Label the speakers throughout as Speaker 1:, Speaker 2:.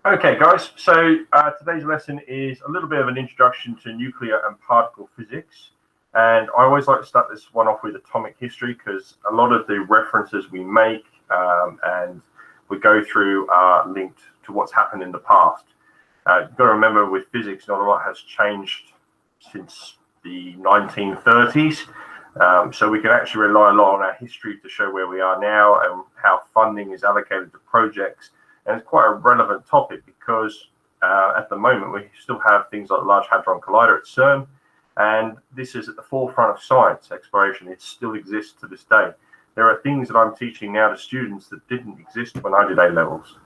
Speaker 1: Okay, guys, so today's lesson is a little bit of an introduction to nuclear and particle physics. And I always like to start this one off with atomic history because a lot of the references we make and we go through are linked to what's happened in the past. You've got to remember with physics, not a lot has changed since the 1930s. So we can actually rely a lot on our history to show where we are now and how funding is allocated to projects. And it's quite a relevant topic because at the moment we still have things like the Large Hadron Collider at CERN, and this is at the forefront of science exploration. It still exists to this day. There are things that I'm teaching now to students that didn't exist when I did A levels,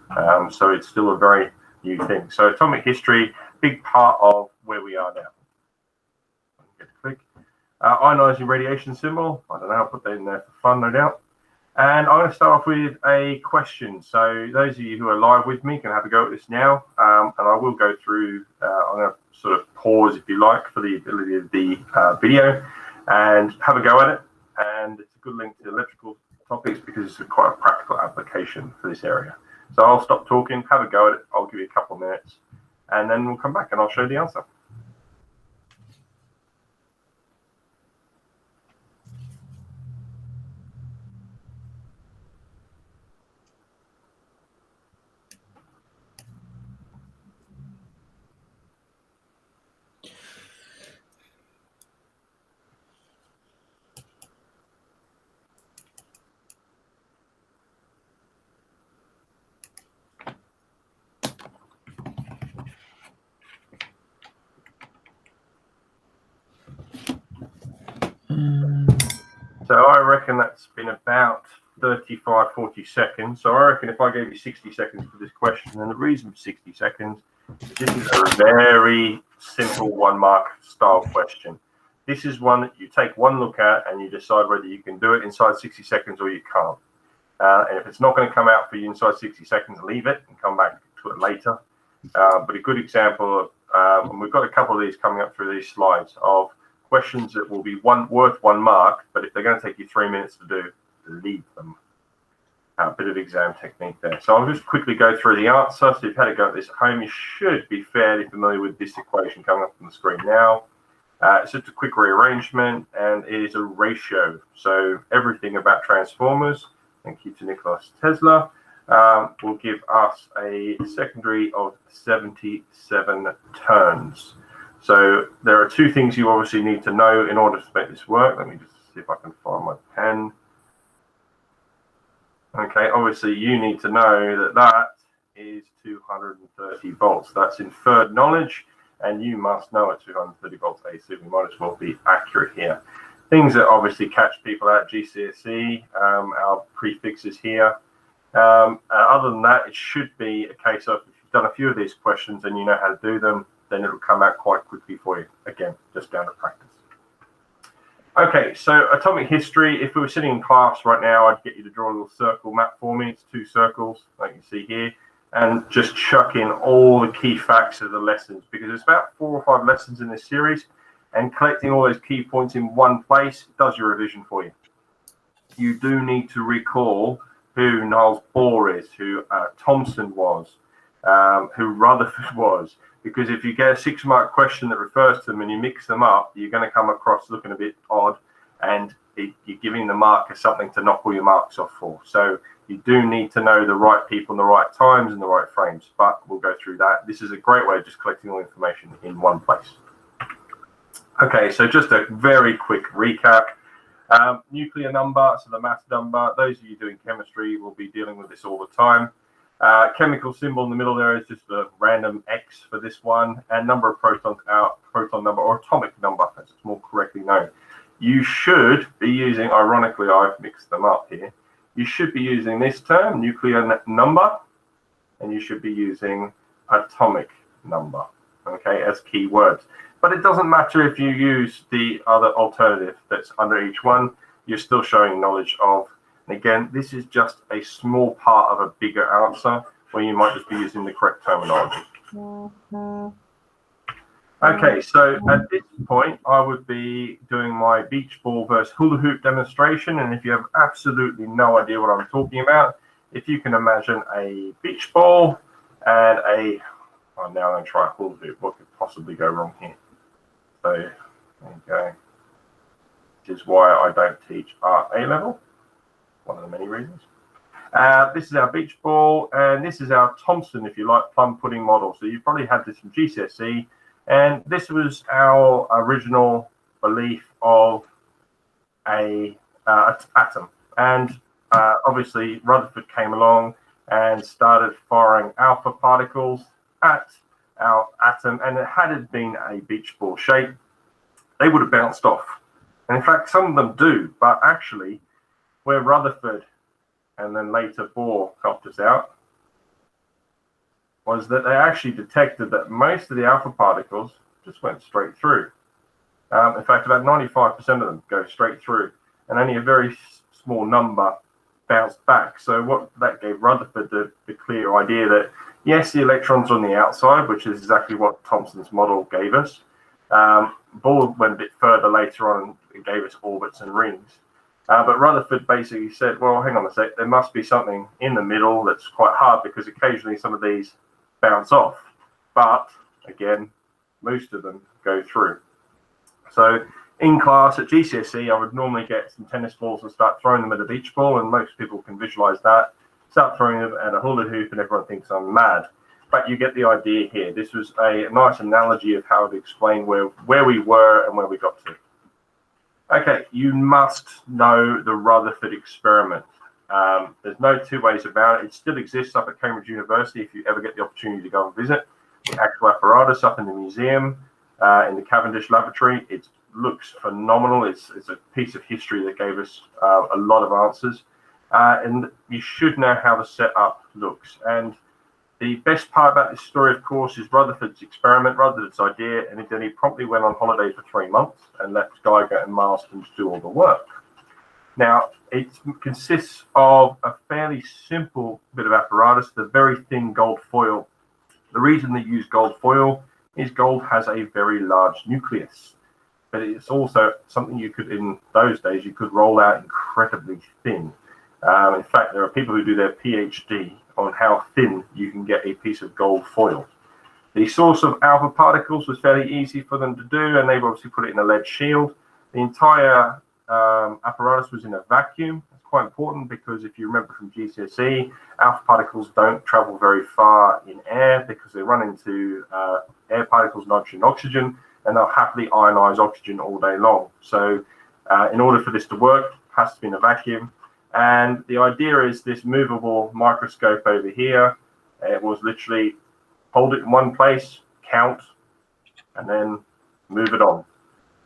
Speaker 1: so it's still a very new thing. So atomic history, big part of where we are now. Get a click. Ionizing radiation symbol. I don't know. I'll put that in there for fun, no doubt. And I'm going to start off with a question. So those of you who are live with me can have a go at this now. And I will go through, I'm going to sort of pause, if you like, for the ability of the video and have a go at it. And it's a good link to electrical topics because it's quite a practical application for this area. So I'll stop talking, have a go at it. I'll give you a couple of minutes and then we'll come back and I'll show you the answer. So I reckon that's been about 35-40 seconds. So I reckon if I gave you 60 seconds for this question, and the reason for 60 seconds, this is a very simple 1 mark style question. This is one that you take one look at and you decide whether you can do it inside 60 seconds or you can't. And if it's not going to come out for you inside 60 seconds, leave it and come back to it later. But a good example of, and we've got a couple of these coming up through these slides, of questions that will be worth 1 mark, but if they're going to take you 3 minutes to do, leave them. A bit of exam technique there. So I'll just quickly go through the answer. So if you've had a go at this at home, you should be fairly familiar with this equation coming up on the screen now. It's just a quick rearrangement, and it is a ratio. So everything about transformers, thank you to Nikola Tesla, will give us a secondary of 77 turns. So there are 2 things you obviously need to know in order to make this work. Let me just see if I can find my pen. Okay, obviously you need to know that that is 230 volts. That's inferred knowledge, and you must know at 230 volts AC. We might as well be accurate here. Things that obviously catch people out, GCSE, our prefixes here. Other than that, it should be a case of if you've done a few of these questions and you know how to do them, then it'll come out quite quickly for you. Again, just down to practice. Okay, so atomic history, if we were sitting in class right now, I'd get you to draw a little circle map for me. It's 2 circles, like you see here, and just chuck in all the key facts of the lessons, because there's about 4 or 5 lessons in this series, and collecting all those key points in one place does your revision for you. You do need to recall who Niels Bohr is, who Thomson was, who Rutherford was, because if you get a 6-mark question that refers to them and you mix them up, you're going to come across looking a bit odd, and you're giving the marker something to knock all your marks off for. So you do need to know the right people in the right times and the right frames, but we'll go through that. This is a great way of just collecting all the information in one place. Okay, so just a very quick recap. Nuclear number, so the mass number. Those of you doing chemistry will be dealing with this all the time. Chemical symbol in the middle there is just a random X for this one, and number of protons out, proton number, or atomic number, as it's more correctly known. You should be using, ironically, I've mixed them up here. You should be using this term, nuclear number, and you should be using atomic number, okay, as key words. But it doesn't matter if you use the other alternative that's under each one, you're still showing knowledge of. And again, this is just a small part of a bigger answer where you might just be using the correct terminology. Okay, so at this point, I would be doing my beach ball versus hula hoop demonstration. And if you have absolutely no idea what I'm talking about, if you can imagine a beach ball and I'm now going to try a hula hoop. What could possibly go wrong here? So there you go. Which is why I don't teach art A-level. One of the many reasons. This is our beach ball, and this is our Thompson, if you like, plum pudding model. So you've probably had this in GCSE, and this was our original belief of a atom. And obviously Rutherford came along and started firing alpha particles at our atom, and had it been a beach ball shape, they would have bounced off. And in fact, some of them do, but actually, where Rutherford and then later Bohr helped us out, was that they actually detected that most of the alpha particles just went straight through. In fact, about 95% of them go straight through, and only a very small number bounced back. So what that gave Rutherford the clear idea that, yes, the electrons on the outside, which is exactly what Thomson's model gave us. Bohr went a bit further later on and gave us orbits and rings. But Rutherford basically said, well, hang on a sec, there must be something in the middle that's quite hard, because occasionally some of these bounce off. But again, most of them go through. So in class at GCSE, I would normally get some tennis balls and start throwing them at a beach ball, and most people can visualize that. Start throwing them at a hula hoop, and everyone thinks I'm mad. But you get the idea here. This was a nice analogy of how to explain where we were and where we got to. Okay, you must know the Rutherford Experiment. There's no two ways about it. It still exists up at Cambridge University if you ever get the opportunity to go and visit. The actual apparatus up in the museum, in the Cavendish Laboratory. It looks phenomenal. It's a piece of history that gave us a lot of answers. And you should know how the setup looks. And the best part about this story, of course, is Rutherford's experiment, Rutherford's idea, and then he promptly went on holiday for 3 months and left Geiger and Marston to do all the work. Now, it consists of a fairly simple bit of apparatus, the very thin gold foil. The reason they use gold foil is gold has a very large nucleus, but it's also something you could, in those days, you could roll out incredibly thin. In fact, there are people who do their PhD on how thin you can get a piece of gold foil. The source of alpha particles was fairly easy for them to do, and they've obviously put it in a lead shield. The entire apparatus was in a vacuum. It's quite important because if you remember from GCSE, alpha particles don't travel very far in air because they run into air particles, nitrogen, oxygen, and they'll happily ionize oxygen all day long. So in order for this to work, it has to be in a vacuum. And the idea is this movable microscope over here. It was literally hold it in one place, count, and then move it on.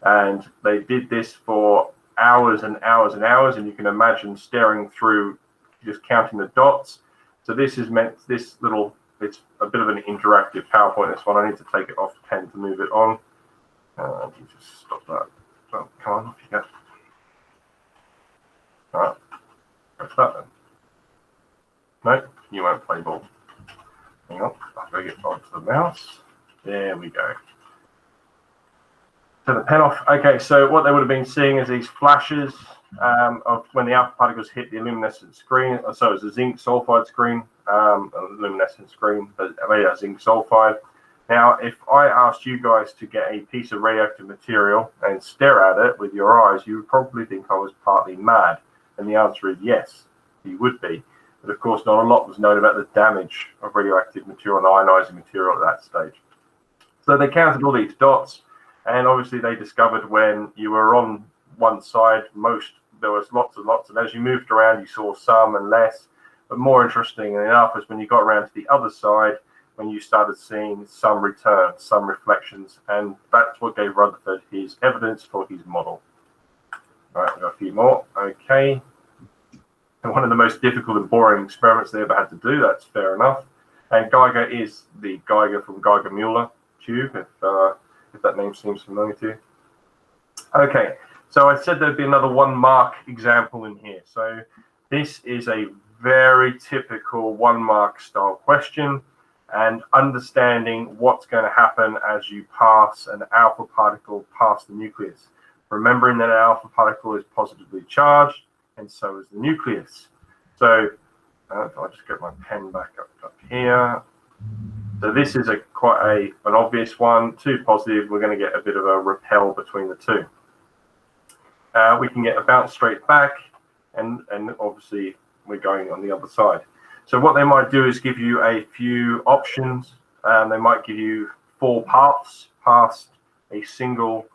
Speaker 1: And they did this for hours and hours and hours, and you can imagine staring through, just counting the dots. So this is meant, this little, it's a bit of an interactive PowerPoint, this one. I need to take it off the pen to move it on. You just stop that. Oh, come on, off you go. All right. Go for that then. No, you won't play ball. Hang on, I'll go get onto the mouse. There we go. So the pen off. Okay, so what they would have been seeing is these flashes of when the alpha particles hit the luminescent screen. So it's a zinc sulfide screen, a luminescent screen, but yeah, zinc sulfide. Now, if I asked you guys to get a piece of radioactive material and stare at it with your eyes, you would probably think I was partly mad. And the answer is yes, you would be. But of course, not a lot was known about the damage of radioactive material and ionizing material at that stage. So they counted all these dots, and obviously they discovered when you were on one side, there was lots and lots, and as you moved around, you saw some and less. But more interesting enough is when you got around to the other side, when you started seeing some returns, some reflections, and that's what gave Rutherford his evidence for his model. All right, we've got a few more. Okay. And one of the most difficult and boring experiments they ever had to do, that's fair enough. And Geiger is the Geiger from Geiger-Müller tube, if that name seems familiar to you. Okay, so I said there'd be another 1 mark example in here. So this is a very typical 1 mark style question, and understanding what's going to happen as you pass an alpha particle past the nucleus. Remembering that an alpha particle is positively charged, and so is the nucleus. So if I just get my pen back up here, So this is quite an obvious one. 2 positive, we're going to get a bit of a repel between the two. We can get a bounce straight back, and obviously we're going on the other side. So what they might do is give you a few options. They might give you 4 paths past a single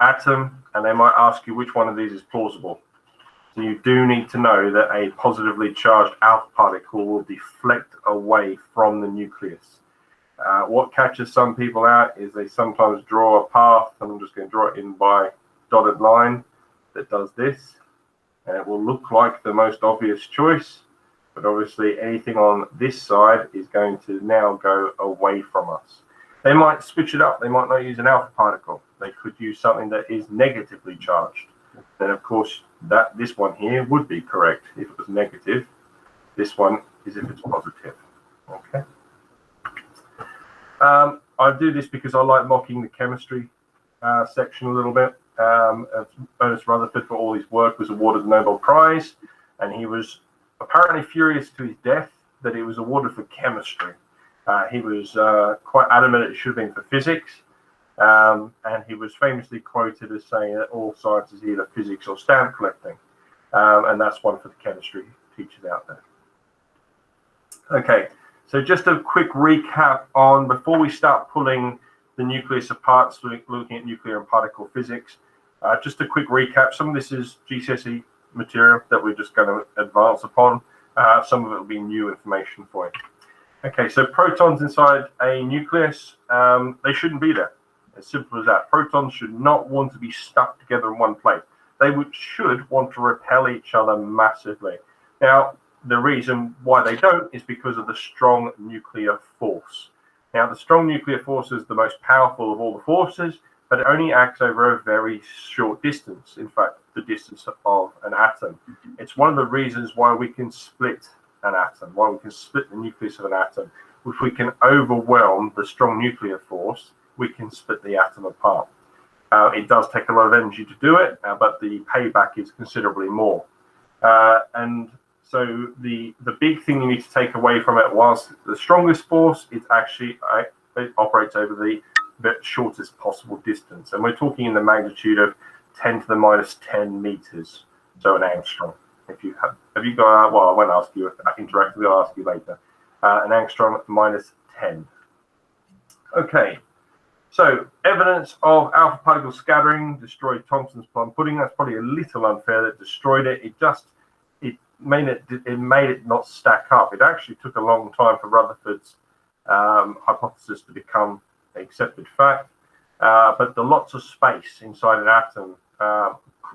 Speaker 1: atom, and they might ask you which one of these is plausible. So you do need to know that a positively charged alpha particle will deflect away from the nucleus. What catches some people out is they sometimes draw a path, and I'm just going to draw it in by dotted line that does this, and it will look like the most obvious choice, but obviously anything on this side is going to now go away from us. They might switch it up. They might not use an alpha particle. They could use something that is negatively charged. Then, of course, this one here would be correct if it was negative. This one is if it's positive. Okay. I do this because I like mocking the chemistry section a little bit. Ernest Rutherford, for all his work, was awarded the Nobel Prize, and he was apparently furious to his death that it was awarded for chemistry. He was quite adamant it should have been for physics, and he was famously quoted as saying that all science is either physics or stamp collecting, and that's one for the chemistry teachers out there. Okay, so just a quick recap on, before we start pulling the nucleus apart, so looking at nuclear and particle physics, just a quick recap. Some of this is GCSE material that we're just going to advance upon. Some of it will be new information for you. Okay, so protons inside a nucleus, they shouldn't be there. As simple as that. Protons should not want to be stuck together in one place. They should want to repel each other massively. Now, the reason why they don't is because of the strong nuclear force. Now, the strong nuclear force is the most powerful of all the forces, but it only acts over a very short distance. In fact, the distance of an atom. It's one of the reasons why we can split an atom, why we can split the nucleus of an atom. If we can overwhelm the strong nuclear force, we can split the atom apart. It does take a lot of energy to do it, but the payback is considerably more. And so the big thing you need to take away from it, whilst the strongest force, it operates over the shortest possible distance. And we're talking in the magnitude of 10 to the minus 10 meters, so an angstrom. Have you got, well, I won't ask you interactively, I'll ask you later. An angstrom minus 10. Okay, so evidence of alpha particle scattering destroyed Thomson's plum pudding. That's probably a little unfair that destroyed it. It made it not stack up. It actually took a long time for Rutherford's hypothesis to become an accepted fact. But the lots of space inside an atom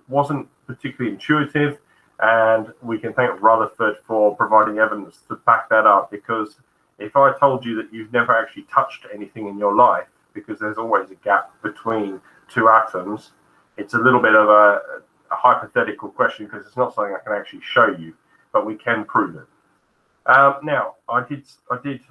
Speaker 1: wasn't particularly intuitive, and we can thank Rutherford for providing evidence to back that up, because if I told you that you've never actually touched anything in your life, because there's always a gap between two atoms, it's a little bit of a hypothetical question, because it's not something I can actually show you, but we can prove it. Now, I did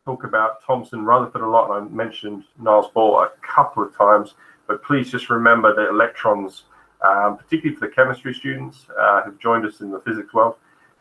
Speaker 1: talk about Thomson Rutherford a lot, and I mentioned Niels Bohr a couple of times, but please just remember that electrons, particularly for the chemistry students who've joined us in the physics world,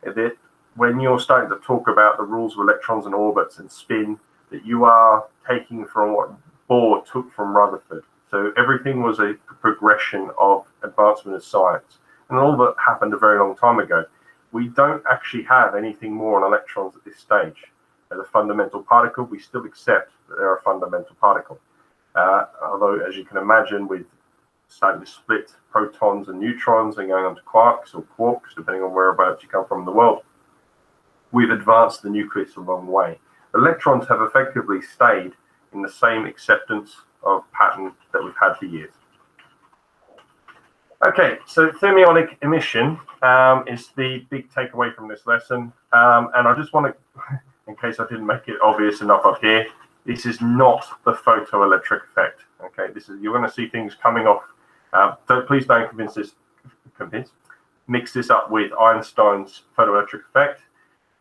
Speaker 1: that when you're starting to talk about the rules of electrons and orbits and spin, that you are taking from what Bohr took from Rutherford. So everything was a progression of advancement of science, and all that happened a very long time ago. We don't actually have anything more on electrons at this stage. As a fundamental particle, we still accept that they're a fundamental particle. Although, as you can imagine, with starting to split protons and neutrons and going on to quarks or quarks, depending on whereabouts you come from in the world, we've advanced the nucleus a long way. Electrons have effectively stayed in the same acceptance of pattern that we've had for years. Okay, so thermionic emission is the big takeaway from this lesson. And I just want to, in case I didn't make it obvious enough up here, this is not the photoelectric effect. Okay, you're going to see things coming off. Please don't mix this up with Einstein's photoelectric effect.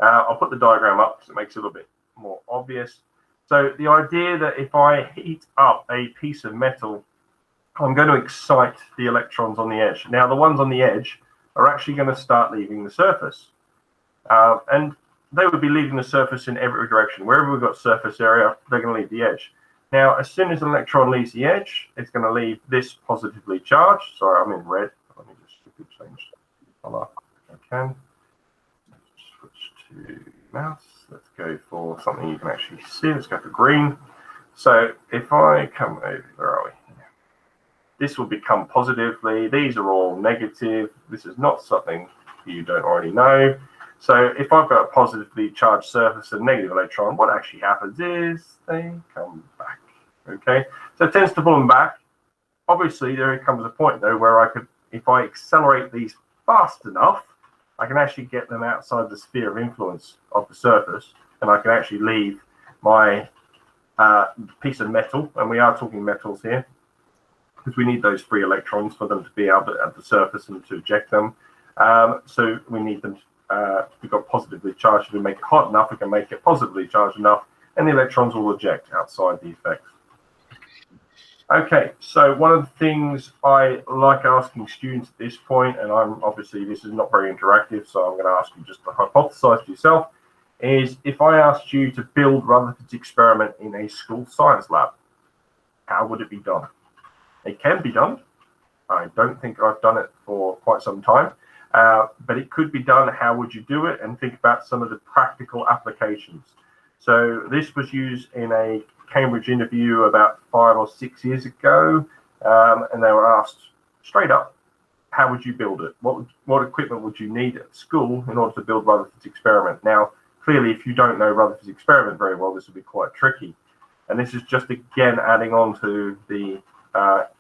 Speaker 1: I'll put the diagram up because it makes it a little bit more obvious. So the idea that if I heat up a piece of metal, I'm going to excite the electrons on the edge. Now, the ones on the edge are actually going to start leaving the surface. And they would be leaving the surface in every direction. Wherever we've got surface area, they're going to leave the edge. Now, as soon as an electron leaves the edge, it's going to leave this positively charged. Sorry, I'm in red. Let me just quickly change color if I can. Switch to mouse. Let's go for something you can actually see. Let's go for green. So if I come over, where are we? This will become positively. These are all negative. This is not something you don't already know. So if I've got a positively charged surface and negative electron, what actually happens is they come back. Okay, so it tends to pull them back. Obviously, there comes a point though where I could, if I accelerate these fast enough, I can actually get them outside the sphere of influence of the surface, and I can actually leave my piece of metal, and we are talking metals here, because we need those free electrons for them to be able to at the surface and to eject them. So we need them. We've got positively charged. If we make it hot enough, we can make it positively charged enough, and the electrons will eject outside the effects. Okay, so one of the things I like asking students at this point, and I'm obviously this is not very interactive, so I'm going to ask you just to hypothesize to yourself, is if I asked you to build Rutherford's experiment in a school science lab, how would it be done? It can be done. I don't think I've done it for quite some time, but it could be done. How would you do it? And think about some of the practical applications. So this was used in a Cambridge interview about 5 or 6 years ago, and they were asked straight up, how would you build it? What equipment would you need at school in order to build Rutherford's experiment? Now, clearly, if you don't know Rutherford's experiment very well, this will be quite tricky. And this is just, again, adding on to the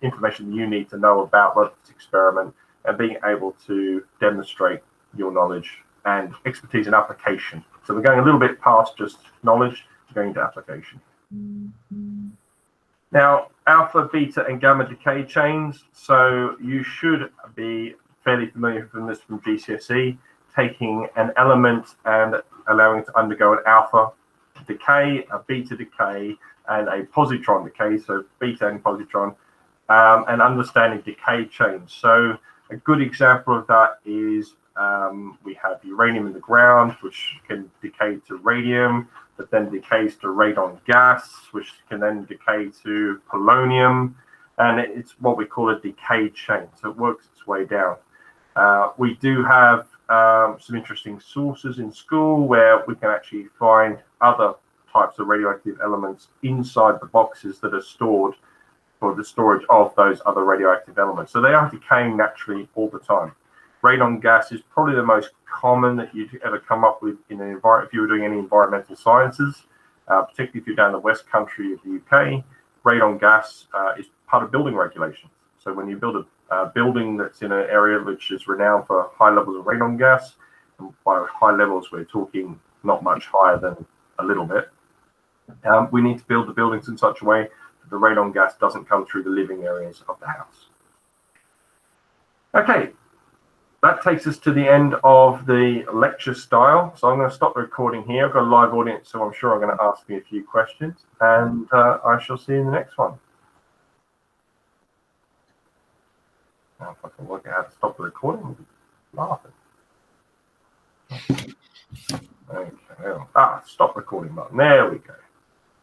Speaker 1: information you need to know about Rutherford's experiment and being able to demonstrate your knowledge and expertise in application. So we're going a little bit past just knowledge, we're going to application. Now, alpha, beta, and gamma decay chains. So you should be fairly familiar with this from GCSE, taking an element and allowing it to undergo an alpha decay, a beta decay, and a positron decay, so beta and positron, and understanding decay chains. So a good example of that is we have uranium in the ground, which can decay to radium, that then decays to radon gas, which can then decay to polonium, and it's what we call a decay chain. So it works its way down. We do have some interesting sources in school where we can actually find other types of radioactive elements inside the boxes that are stored for the storage of those other radioactive elements. So they are decaying naturally all the time. Radon gas is probably the most common that you'd ever come up with in an environment if you were doing any environmental sciences, particularly if you're down the west country of the UK. Radon gas is part of building regulations. So when you build a building that's in an area which is renowned for high levels of radon gas, and by high levels we're talking not much higher than a little bit, we need to build the buildings in such a way that the radon gas doesn't come through the living areas of the house. Okay, that takes us to the end of the lecture style. So I'm going to stop the recording here. I've got a live audience, so I'm sure I'm going to ask you a few questions, and I shall see you in the next one. Now, if I can work out how to stop the recording, I'll be laughing. Okay, stop recording button. There we go.